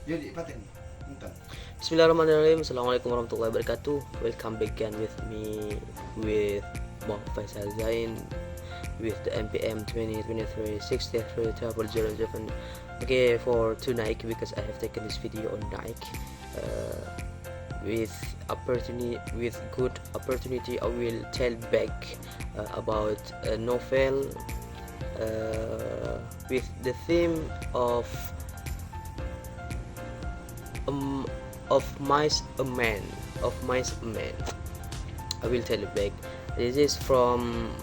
Jadi paten. Entar. Bismillahirrahmanirrahim. Assalamualaikum warahmatullahi wabarakatuh. Welcome back again with me with Bang Faisal Zain with the MPM 2023 63 Travel 07. Okay, for tonight because I have taken this video on Nike. With good opportunity, I will tell back about a novel with the theme um, of mice a man I will tell you back. This is from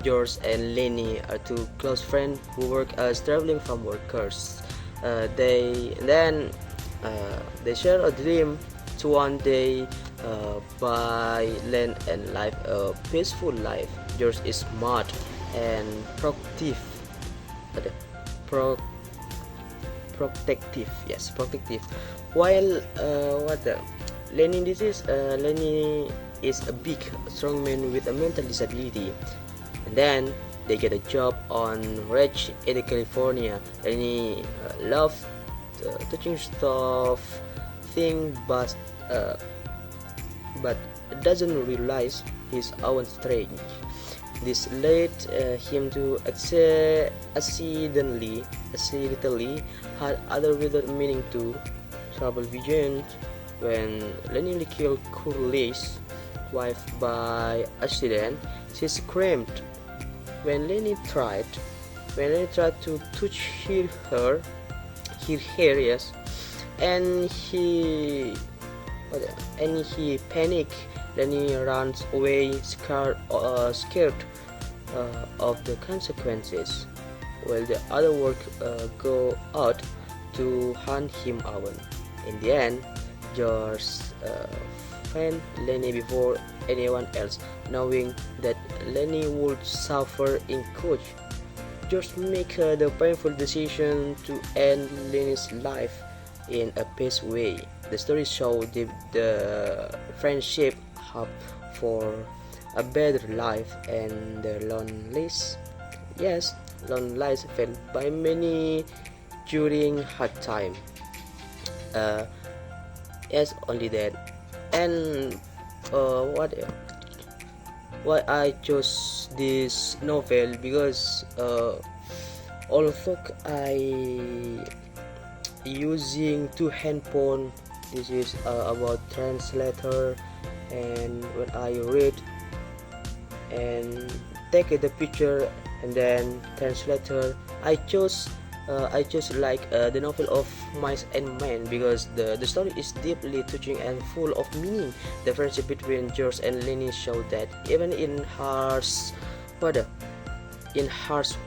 George and Lenny, are two close friends who work as traveling farm workers. They share a dream to one day buy land and live a peaceful life. George is smart and proactive, pro protective, yes, protective, while Lenny is a big strong man with a mental disability. And then they get a job on ranch in California. Lenny loves touching stuff thing, but doesn't realize his own strength. This led him to accidentally had other without meaning to trouble vision when Lenny killed Curly's wife by accident. She screamed when Lenny tried to touch her hair, yes, and he panicked. Lenny runs away, scared of the consequences, while the other go out to hunt him out. In the end, George found Lenny before anyone else, knowing that Lenny would suffer in coach. George make the painful decision to end Lenny's life in a peaceful way. The story shows the friendship hope for a better life and the loneliness. Yes, loneliness felt by many during hard time. Uh, yes, only that. And why I chose this novel because although I using two handphone, this is about translator, and when I read and take the picture and then translator, I chose like the novel of Mice and Men because the story is deeply touching and full of meaning. The friendship between George and Lenny show that even in harsh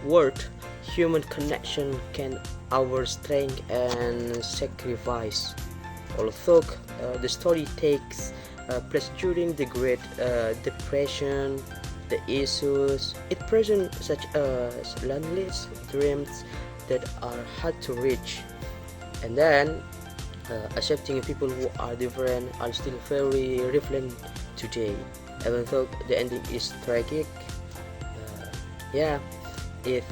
world, human connection can our strength and sacrifice. Although the story takes place during the Great Depression, the issues it presents such as loneliness, dreams that are hard to reach, and then accepting people who are different are still very relevant today. Even though the ending is tragic, yeah, it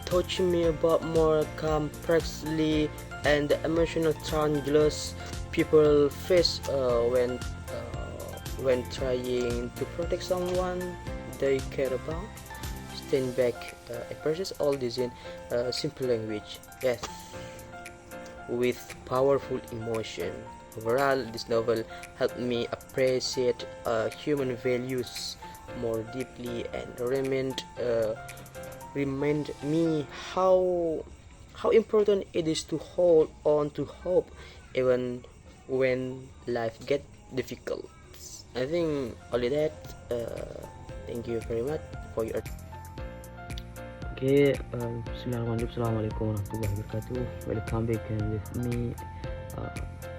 taught me about more complexly and the emotional challenges people face when trying to protect someone they care about. Stand back, I process all this in simple language, yes, with powerful emotion. Overall, this novel helped me appreciate human values more deeply and remind me how important it is to hold on to hope even when life gets difficult. I think only that. Thank you very much for your. Okay, Bismillahirrahmanirrahim. Assalamualaikum warahmatullahi wabarakatuh. Welcome back again with me,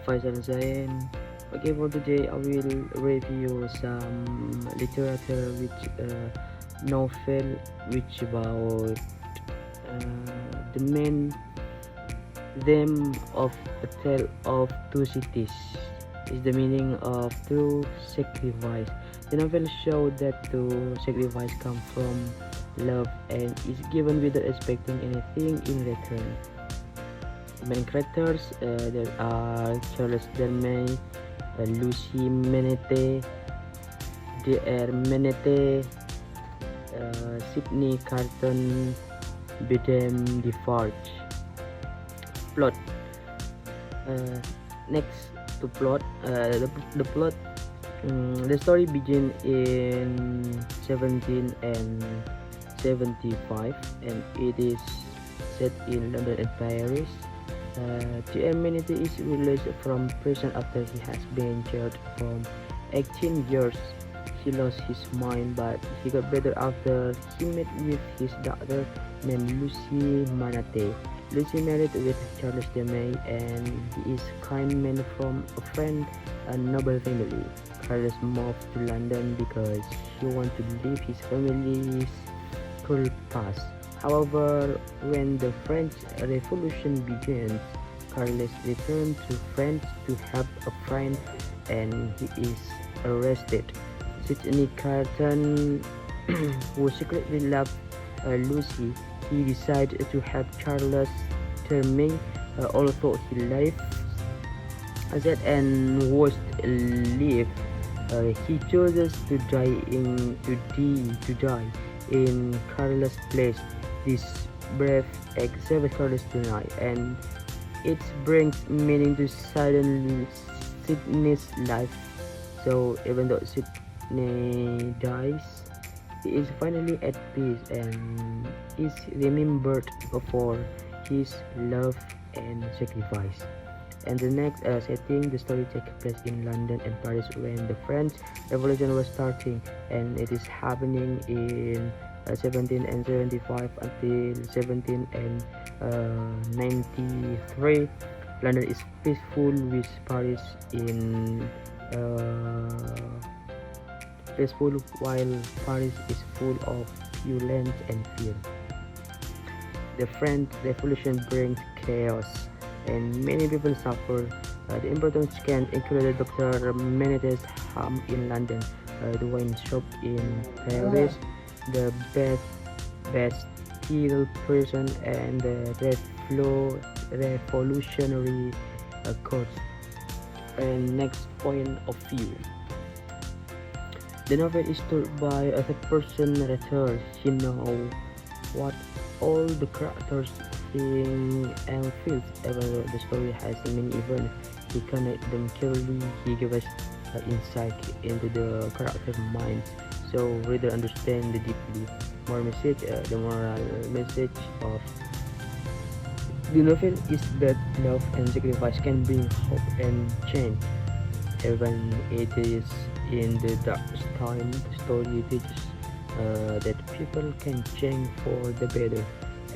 Faisal Zain. Okay, for today I will review some literature which novel which about the main theme of a tale of two cities is the meaning of true sacrifice. The novel shows that true sacrifice comes from love and is given without expecting anything in return. Main characters there are Charles Dermay, Lucy Menete, Dr. Menete, Sydney Carton, Bidem Defarge. Plot. Uh, Next to plot, the plot. The story begins in 1775, and it is set in London and Paris. The amenity is released from prison after he has been jailed for 18 years. He lost his mind, but he got better after he met with his daughter named Lucy Manate. Lucy married with Charles Demey, and he is kind man from a friend and noble family. Carlos moved to London because he wanted to leave his family's cruel past. However, when the French Revolution begins, Carlos returned to France to help a friend, and he is arrested. Sydney Carton, who secretly loved Lucy, he decided to help Charles Terming, although he left that and was live. He chooses to die in Carlos' place. This brave exhibit Carlos tonight, and it brings meaning to Sydney's life. So even though Sydney dies, he is finally at peace and is remembered for his love and sacrifice. And the next setting, the story takes place in London and Paris when the French Revolution was starting, and it is happening in 1775 until 1793. London is peaceful, with Paris in peaceful, while Paris is full of violence and fear. The French Revolution brings chaos, and many people suffer. The important scans included Dr. Menete's home in London, the wine shop in Paris, the Bastille prison, and the revolutionary courts. And next point of view. The novel is told by a third-person narrator. He knows what all the characters think and feels. Even though the story has many events, he connects them clearly. He gives us insight into the character minds, so reader understand the deeply. The moral message of the novel is that love and sacrifice can bring hope and change. Even it is in the darkest time, the story teaches that people can change for the better,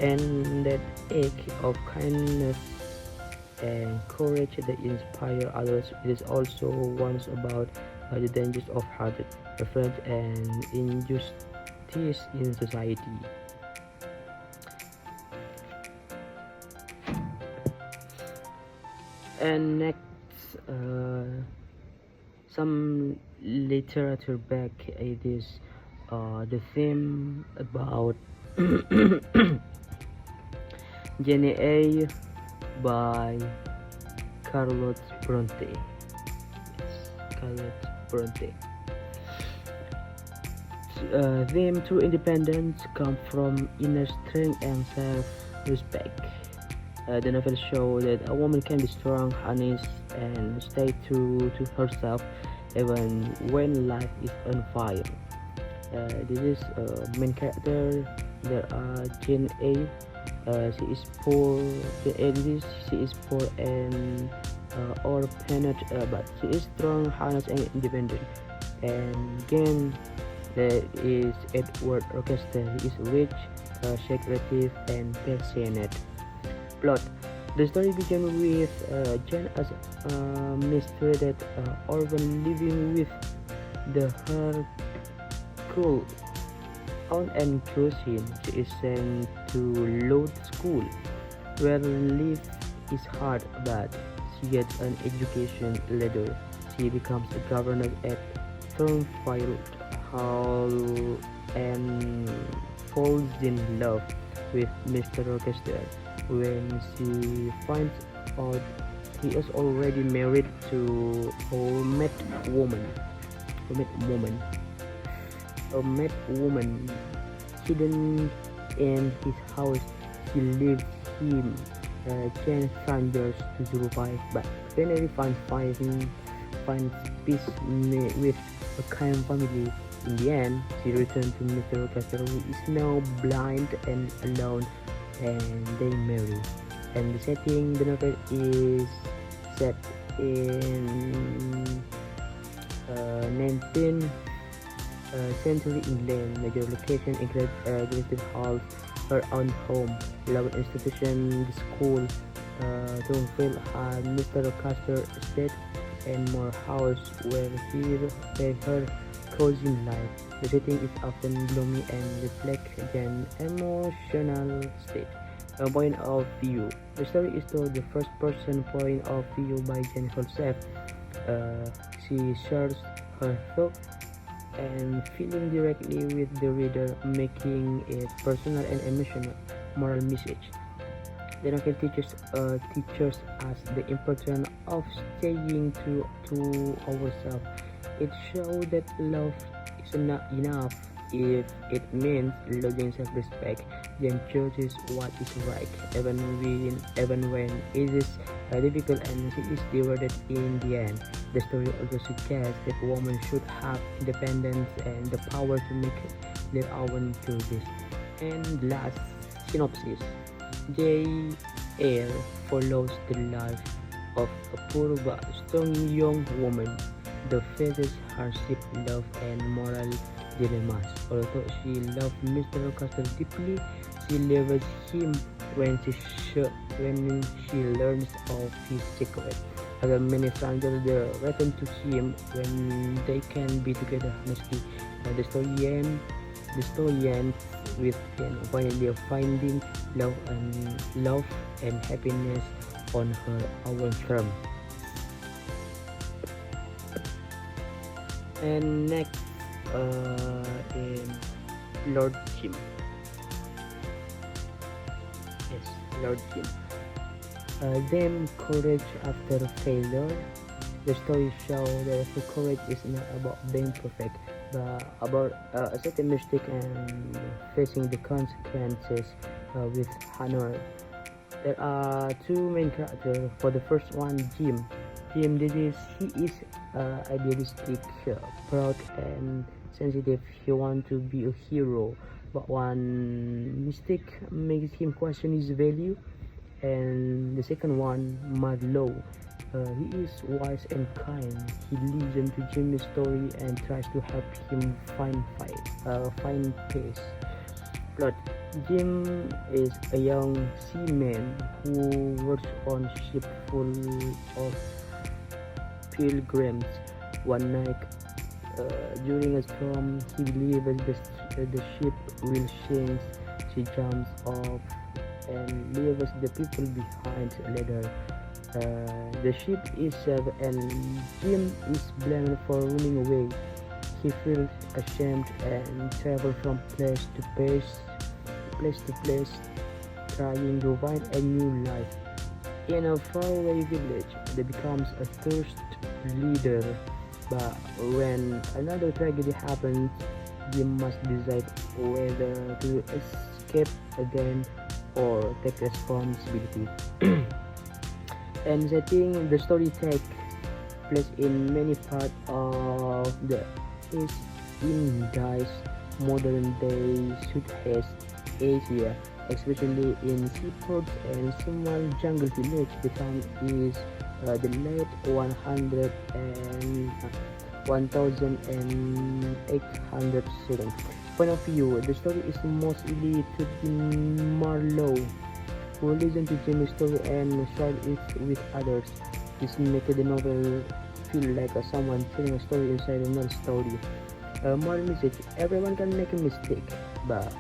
and that act of kindness and courage that inspire others. It is also once about the dangers of hard reference and injustice in society. And next, some literature back, it is the theme about Jane A by Charlotte Bronte. Yes, Charlotte Bronte. Theme to independence come from inner strength and self-respect. The novel shows that a woman can be strong, honest, and stay true to herself even when life is on fire. This is main character. There are Jane A. She is poor. She is poor and orphaned, but she is strong, honest, and independent. And again, there is Edward Rochester. He is rich, secretive, and passionate. Plot. The story begins with Jane as a mistreated orphan living with her cruel aunt and cousin. She is sent to Lord School, where life is hard, but she gets an education later. She becomes a governess at Thornfield Hall and falls in love with Mr. Rochester. when she finds out he is already married to a mad woman. A mad woman. A mad woman hidden in his house. She leaves him 10 strangers to survive, but finally finds peace with a kind family. In the end, she returns to Mr. Custer, who is now blind and alone, and they marry. And the setting, the novel is set in 19th century England. Major location include Granted House, her own home, Love institution, the school, Thornfield, Mr. Custer estate, and more house where her cousin life. The setting is often gloomy and reflects an emotional state. A point of view. The story is told the first-person point of view by Jane herself. She shares her thoughts and feeling directly with the reader, making it personal and emotional. Moral message. The novel teaches us the importance of staying true to ourselves. It shows that love is not enough if it means losing self-respect. Then chooses what is right, even when it is difficult, and she is rewarded in the end. The story also suggests that women should have independence and the power to make their own choices. And last, synopsis. J.R. follows the life of a poor but strong young woman who faces hardship, love, and moral dilemmas. Although she loves Mr. Custer deeply, she leaves him when she learns of his secret. Other many strangers return to him when they can be together honestly. The story ends with him finally finding love and happiness on her own terms. And next, in Lord Jim. Yes, Lord Jim. Then courage after failure. The story shows that courage is not about being perfect, but about accepting mistake and facing the consequences with honor. There are two main characters. For the first one, Jim. He is idealistic, proud, and sensitive. He wants to be a hero, but one mistake makes him question his value. And the second one, Marlowe. He is wise and kind. He listens to Jim's story and tries to help him find peace. Plot. Jim is a young seaman who works on a ship full of pilgrims. One night, during a storm, he believes the ship will sink. She jumps off and leaves the people behind later. The ship is saved and Jim is blamed for running away. He feels ashamed and travels from place to place, trying to find a new life. In a faraway village, he becomes a thirst leader, but when another tragedy happens, Jim must decide whether to escape again or take responsibility. And setting, the story takes place in many parts of the East Indies, modern day Southeast Asia, especially in seaports and small jungle village. The town is the late 1800s. Point of view, the story is mostly to Marlowe, who listens to Jimmy's story and shares it with others. This makes the novel feel like someone telling a story inside another story. Moral message: everyone can make a mistake, but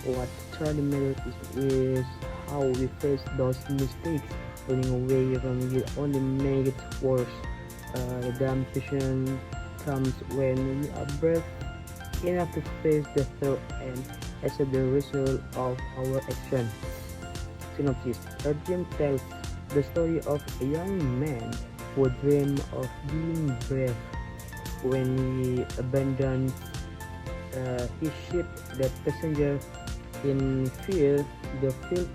what truly matters is how we face those mistakes. Running away from it only makes it worse. Redemption comes when we are brave enough to face the threat and accept the result of our action. synopsis. A dream tells the story of a young man who dreamed of being brave when he abandoned his ship. The passenger in fear, the felt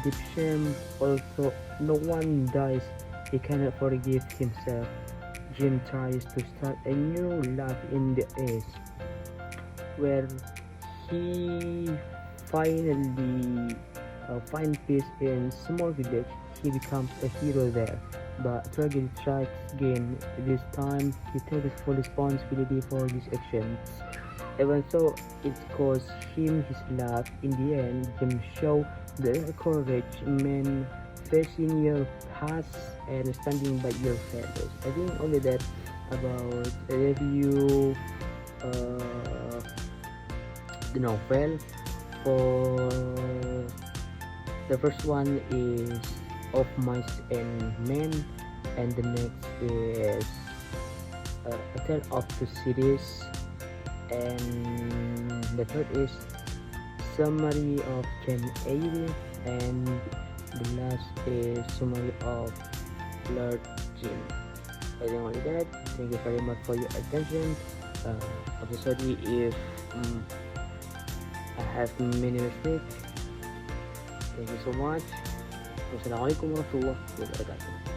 deep shame. Also, no one dies. He cannot forgive himself. Jim tries to start a new life in the East, where he finally finds peace in small village. He becomes a hero there, but tragedy strikes again. This time, he takes full responsibility for his actions. Even though it cost him his life, in the end, Jim shows the courage men facing your past and standing by your fellows. I think only that about a review the novel. For the first one is Of Mice and Men, and the next is A Tale of Two Cities, and the third is Summary of Jane Eyre, and the last is Summary of Lord Jim. I think only that. Thank you very much for your attention. I'm so sorry if I have many mistakes. Thank you so much. Wassalamualaikum warahmatullahi wabarakatuh.